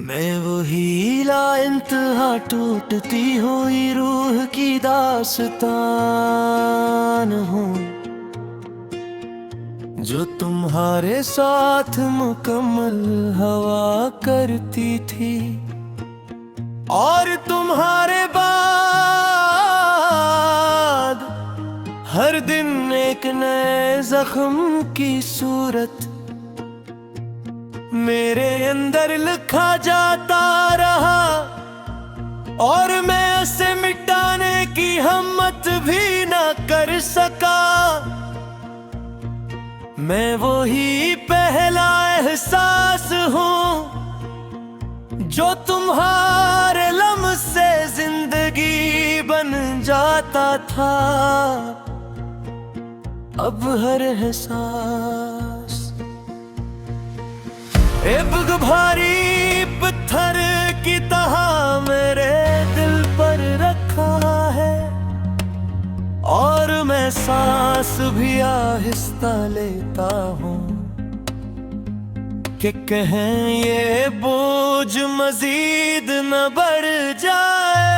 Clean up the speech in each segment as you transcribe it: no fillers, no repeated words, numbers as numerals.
मैं वो हीला इंतहा टूटती हुई रूह की दास्तान हूँ जो तुम्हारे साथ मुकम्मल हवा करती थी और तुम्हारे बाद हर दिन एक नए जख्म की सूरत मेरे अंदर लिखा जाता रहा और मैं उसे मिटाने की हिम्मत भी न कर सका। मैं वो ही पहला एहसास हूँ जो तुम्हारे लम्हे से जिंदगी बन जाता था। अब हर एहसास एक भारी पत्थर की तरह मेरे दिल पर रखा है और मैं सांस भी आहिस्ता लेता हूँ कि कहीं ये बोझ मजीद न बढ़ जाए।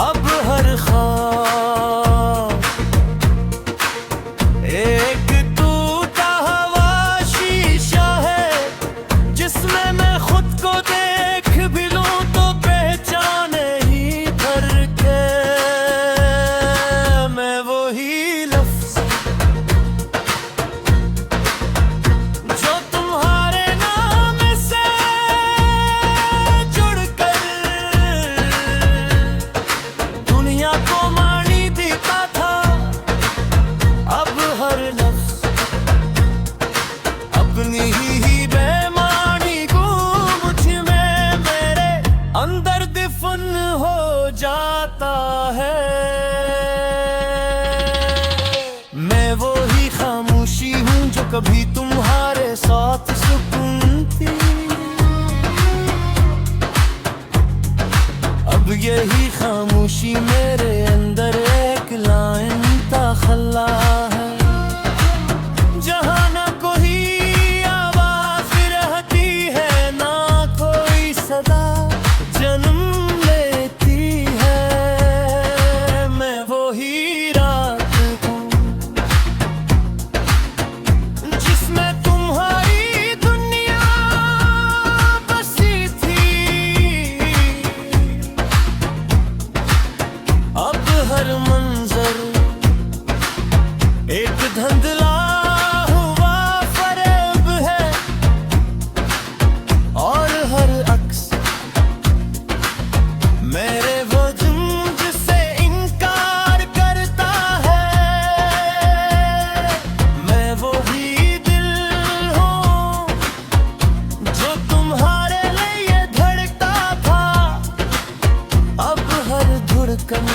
अब हर ख्वाब एक टूटा हुआ शीशा है जिसमें मैं खुद को देख भी लूं तो पहचाने ही भर के। मैं वही लफ्ज़ जो तुम्हारे नाम से जुड़कर दुनिया को मानी देता था। अब हर लफ्ज़ अपनी ही बेमानी को मुझ में मेरे अंदर दफन हो जाता है। मैं वो ही खामोशी हूँ जो कभी तुम्हारे साथ सुकून थी। अब यही खामोशी मेरे अंदर एक लाइन तखल्ला है जहाँ ना कोई आवाज रहती है ना कोई सदा जन्म लेती है। मैं वो ही रात हूँ जिसमें तुम्हारी दुनिया बसी थी। अब हर मंजर एक धुंधला हुआ फरेब है और हर अक्स मेरे वजूद से इनकार करता है। मैं वो भी दिल हूँ जो तुम्हारे लिए धड़कता था। अब हर धड़कन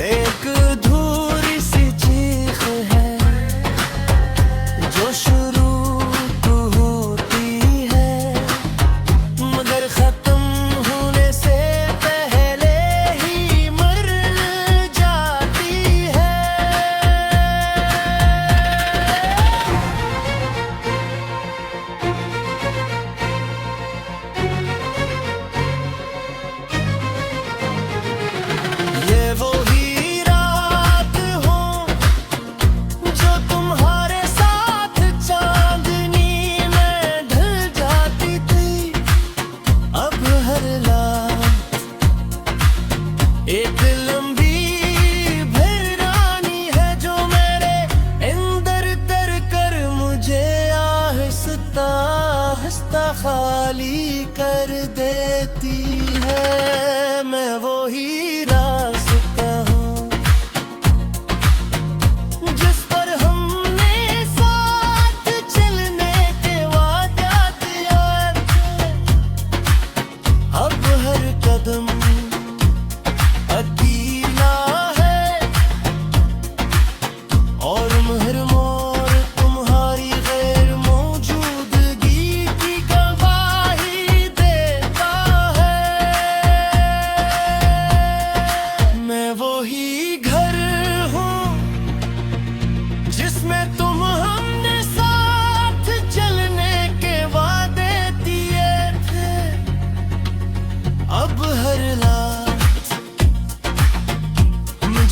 एक अधूरी सी चीख है जो शुरू तो होती है मगर खत्म होने से पहले ही मर जाती है।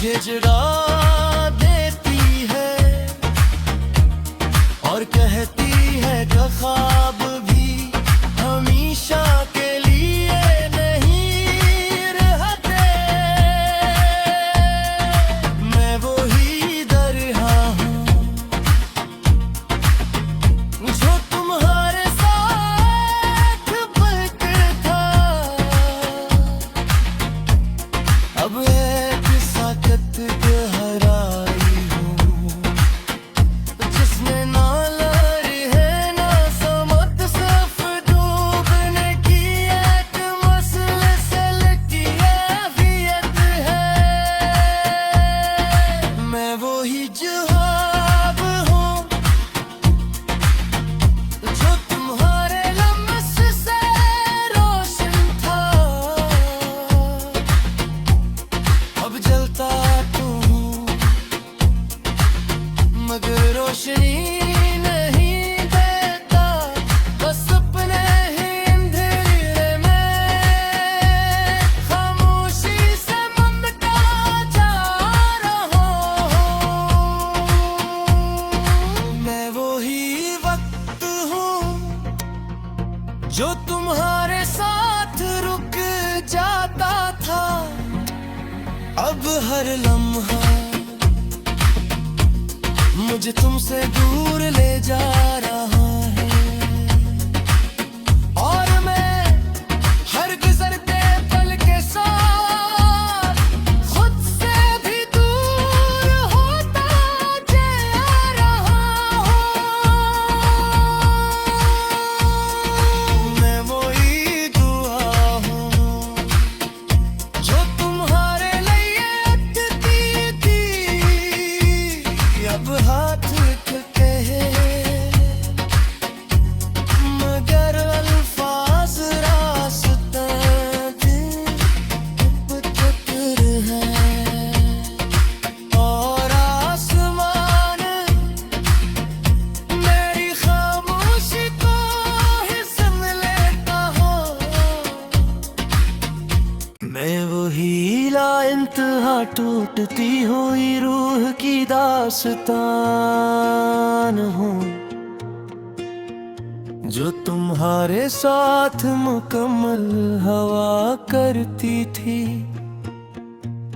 मुझे जगा देती है और कहती है कि ख्वाब भी हमेशा के लिए नहीं रहते। मैं वही दरिया हूँ जो तुम्हारे साथ बहता था। अब एक साकत गहराई हूँ जिसमें ना लहर है ना समत, सिर्फ डूबने की एक मसलसल की आफियत है। मैं वही जवाब हूँ जो तुम्हारे लम्स से रोशन था। अब जलता तो हूँ मगर रोशनी नहीं देता, बस अपने ही अंधेरे में खामोशी से मंगता जा रहा हूँ। मैं वही वक्त हूँ जो तुम्हारे साथ रुक जाता था। अब हर लम्हा मुझे तुमसे दूर ले जा रहा है और मैं हर गुजरते पल के साथ खुद से भी दूर होता जा रहा हूँ। मैं वही दुआ हूँ जो तुम्हारे लिए अटकी थी। अब हाथ कहे मगर अल्फाज रास्ता चक्र है और आसमान मेरी खामोशी को ही सुन लेता हो। मैं वही लाइंतहा टूटती हुई रूह की दास्तान हूँ जो तुम्हारे साथ मुकम्मल हवा करती थी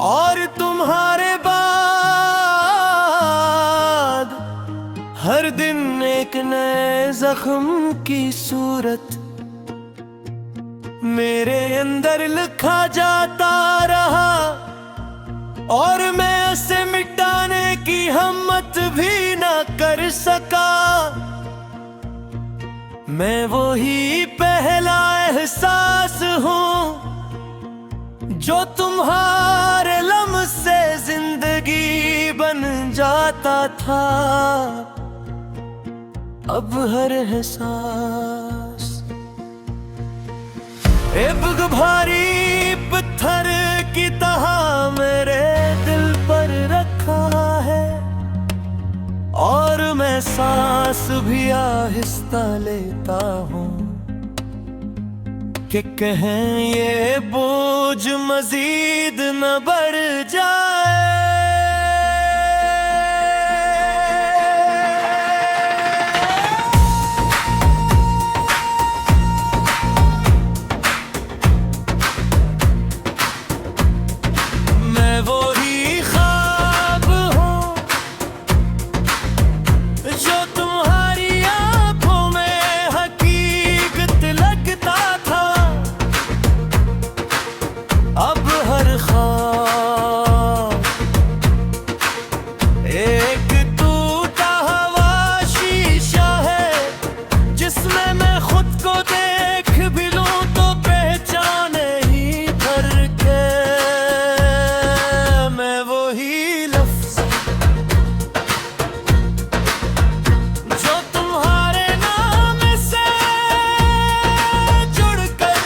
और तुम्हारे बाद हर दिन एक नए जख्म की सूरत मेरे अंदर लिखा जाता रहा और मैं उसे मिटाने की हिम्मत भी न कर सका। मैं वही पहला एहसास हूँ जो तुम्हारे लम्स से जिंदगी बन जाता था। अब हर एहसास एक भारी पत्थर की तरह मेरे दिल पर रखा है और मैं सांस भी आहिस्ता लेता हूँ कि कहें ये बोझ मजीद न बढ़ जाए। मैं वही ख्वाब हूँ जो तुम्हारी आंखों में हकीकत लगता था। अब हर ख्वाब एक टूटा हुआ शीशा है जिसमें मैं खुद को देख भी लूं तो पहचाने ही भर के। मैं वही लफ्ज़ जो तुम्हारे नाम से जुड़कर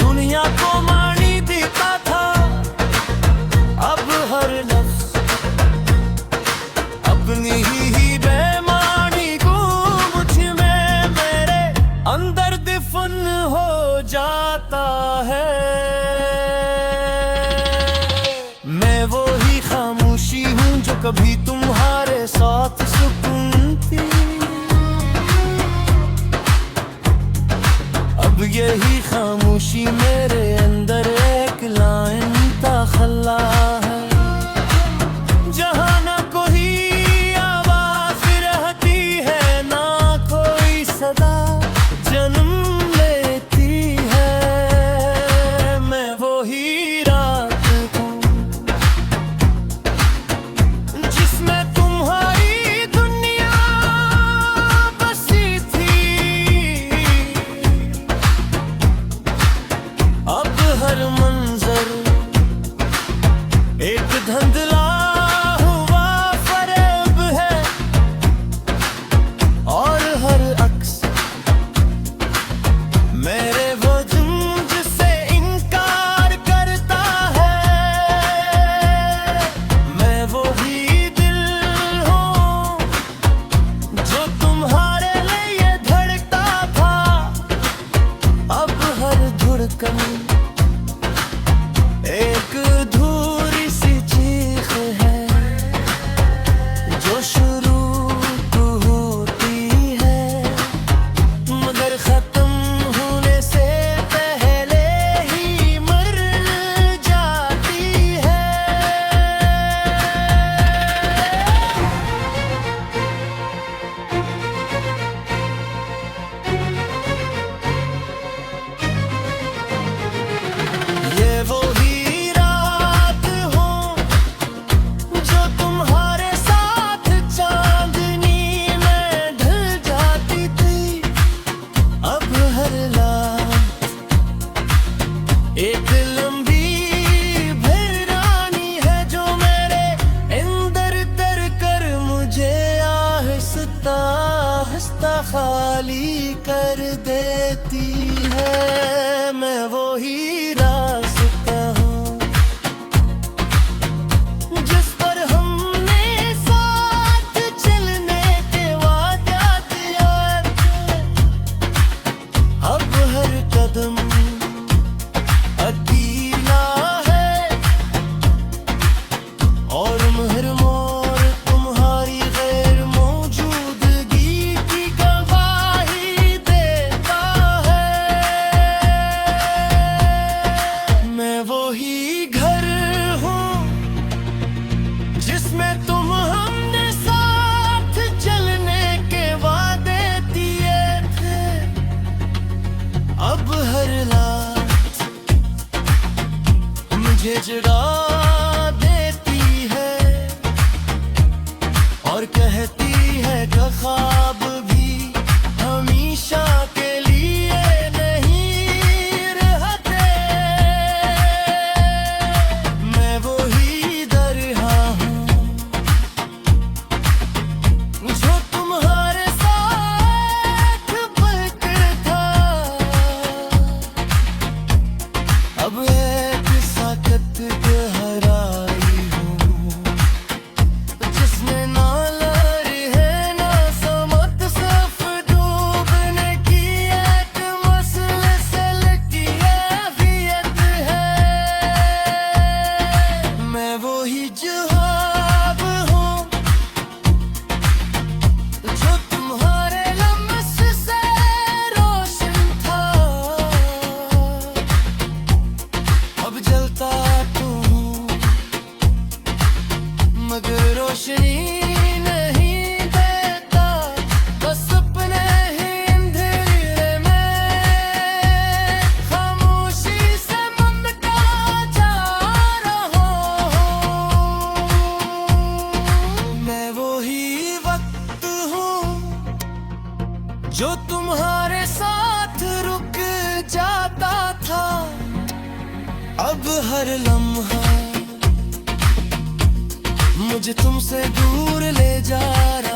दुनिया को मानी देता था। अब हर लफ्ज़ अपनी ही बेमानी को मुझ में मेरे अंदर दफन हो जाता है। कभी तुम्हारे साथ सुकून थी। अब यही खामोशी मेरे अंदर एक लाइन ताखला है, जहाँ ना कोई आवाज रहती है ना कोई सदा जन्म लेती है। मैं वो ही रात हूँ जिसमें तुम्हारी दुनिया बसी थी। अब हर मंजर एक धुंधला हुआ फरेब है, और हर अक्स मेरे वजूद से इनकार करता है। मैं वो ही दिल हूँ जो तुम्हारे लिए धड़कता था। अब हर धड़कन एक अधूरी सी चीख है, जो शुरू तो होती है मगर खत्म होने से पहले ही मर जाती है। ये वो ही रात हो जो तुम्हारे साथ चांदनी में ढल जाती थी। अब हर रात एक लंबी वीरानी है, जो मेरे अंदर तर कर मुझे आहिस्ता आहिस्ता खाली कर देती है। मैं वो ही रास्ता हूँ जिस पर हमने साथ चलने के वादा किया थे। अब हर कदम अकेला है, और हर मोड़ तुम्हारी गैर मौजूदगी की गवाही देता है। मैं वो ही घर हूँ जिसमें तुम हमने साथ चलने के वादे दिए थे। अब हर रात मुझे जगा देती है, और कहती है कि ख्वाब भी हमेशा के लिए नहीं रहते। मैं वो ही दरिया हूँ जो तुम्हारे साथ बहकर था। अब एक साकत गहराई हूँ जिसमें ना लहर है ना समत, सिर्फ डूबने की एक मसलसल की कैफियत है। मैं वो ही जवाब हूँ जो तुम्हारे लम्स से रोशन था। अब जलता तो हूँ मगर रोशनी नहीं देता, बस अपने ही अंधेरे में खामोशी से मंगता जा रहा हूँ। मैं वो ही वक्त हूँ जो तुम्हारे साथ रुक जाता था। अब हर लम्हा मुझे तुमसे दूर ले जा रहा